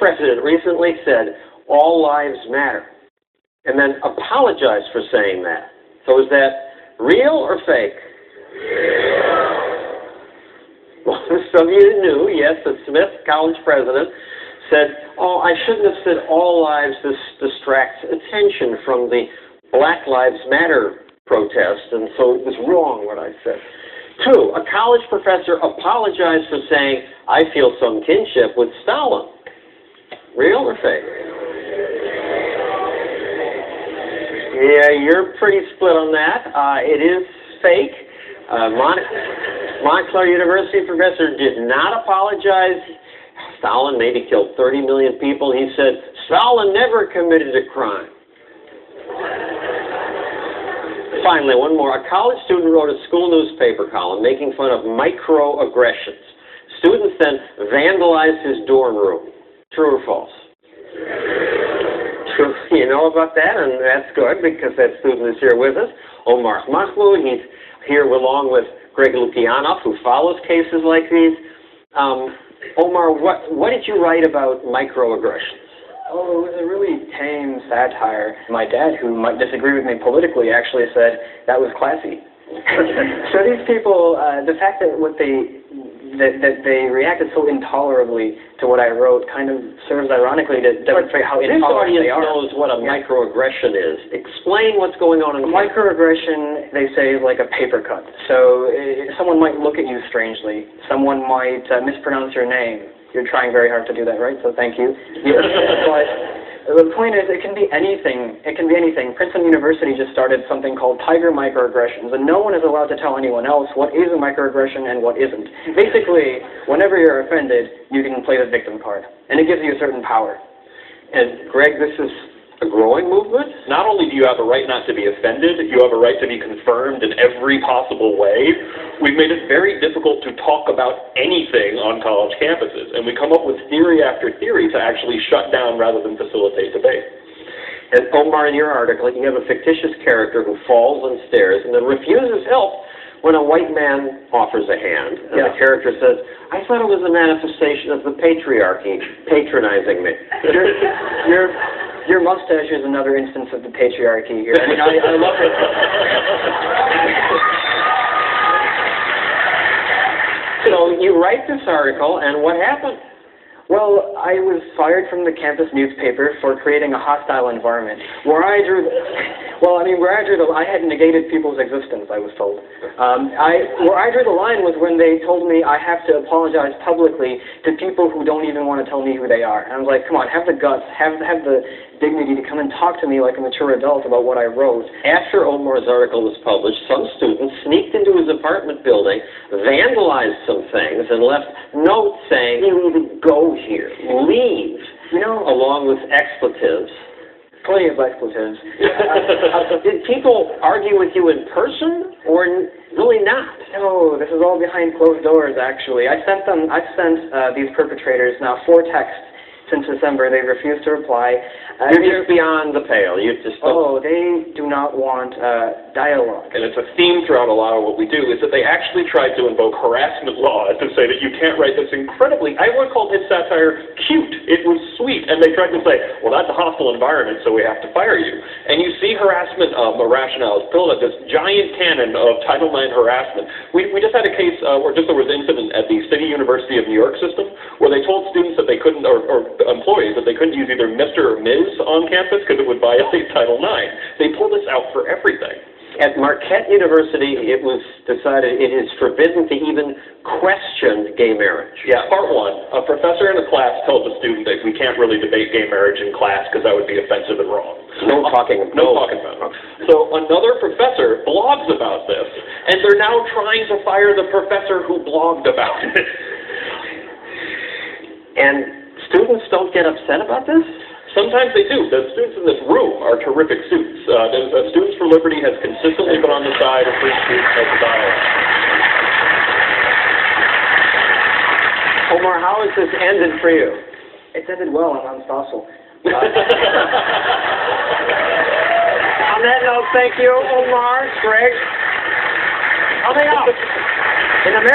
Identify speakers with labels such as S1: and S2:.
S1: president recently said, "All lives matter," and then apologized for saying that. So is that real or fake? Well, some of you knew, yes, the Smith College president said, "Oh, I shouldn't have said all lives. This distracts attention from the Black Lives Matter protest, and so it was wrong what I said." 2, a college professor apologized for saying, "I feel some kinship with Stalin." Real or fake? Yeah, you're pretty split on that. It is fake. Montclair University professor did not apologize. Stalin maybe killed 30 million people. He said, "Stalin never committed a crime." Finally, one more. A college student wrote a school newspaper column making fun of microaggressions. Students then vandalized his dorm room. True or false? True. You know about that, and that's good because that student is here with us. Omar Mahmoud, he's here along with Greg Lukianoff, who follows cases like these. Omar, what did you write about microaggressions?
S2: Oh, it was a really tame satire. My dad, who might disagree with me politically, actually said that was classy. So these people, the fact that they reacted so intolerably to what I wrote kind of serves ironically to demonstrate how intolerant they are.
S1: This audience knows what a microaggression is. Explain what's going on in
S2: a microaggression, they say, is like a paper cut. So someone might look at you strangely. Someone might mispronounce your name. You're trying very hard to do that, right? So thank you. But the point is, it can be anything. It can be anything. Princeton University just started something called Tiger Microaggressions, and no one is allowed to tell anyone else what is a microaggression and what isn't. Basically, whenever you're offended, you can play the victim card, and it gives you a certain power.
S1: And Greg, this is a growing movement?
S3: Not only do you have a right not to be offended, you have a right to be confirmed in every possible way. We've made it very difficult to talk about anything on college campuses, and we come up with theory after theory to actually shut down rather than facilitate debate.
S1: And Omar, in your article, you have a fictitious character who falls on stairs and then refuses help when a white man offers a hand. And the character says, "I thought it was a manifestation of the patriarchy patronizing me."
S2: Your mustache is another instance of the patriarchy here. I mean, I love it.
S1: So you write this article, and what happened?
S2: Well, I was fired from the campus newspaper for creating a hostile environment. I had negated people's existence, I was told. Where I drew the line was when they told me I have to apologize publicly to people who don't even want to tell me who they are. And I was like, come on, have the guts, have the dignity to come and talk to me like a mature adult about what I wrote.
S1: After Omar's article was published, some students sneaked into his apartment building, vandalized some things, and left notes saying, "You need to go here, leave," along with expletives.
S2: Plenty of expletives.
S1: Did people argue with you in person, or really not?
S2: No, this is all behind closed doors, actually. I've sent these perpetrators now 4 texts since December. They refused to reply.
S1: You're just beyond the pale. You just don't.
S2: Oh, they do not want dialogue.
S3: And it's a theme throughout a lot of what we do is that they actually tried to invoke harassment law to say that you can't write this incredibly, I would call his satire cute. It was sweet. And they tried to say, well, that's a hostile environment, so we have to fire you. And you see harassment rationale is built at this giant cannon of Title IX harassment. We just had a case where there was an incident at the City University of New York system where they told students that they couldn't, or employees, that they couldn't use either Mr. or Ms. on campus because it would violate Title IX. They pulled this out for everything.
S1: At Marquette University, it was decided it is forbidden to even question gay marriage.
S3: Yeah, part 1, a professor in a class tells a student that we can't really debate gay marriage in class because that would be offensive and wrong.
S1: No talking about
S3: it. So another professor blogs about this, and they're now trying to fire the professor who blogged about it.
S1: And students don't get upset about this?
S3: Sometimes they do. The students in this room are terrific students. Students for Liberty has consistently been on the side of free speech and dialogue.
S1: Omar, how has this ended for you?
S2: It's ended well. I'm Stossel.
S1: On that note, thank you, Omar, Greg. Coming up in America.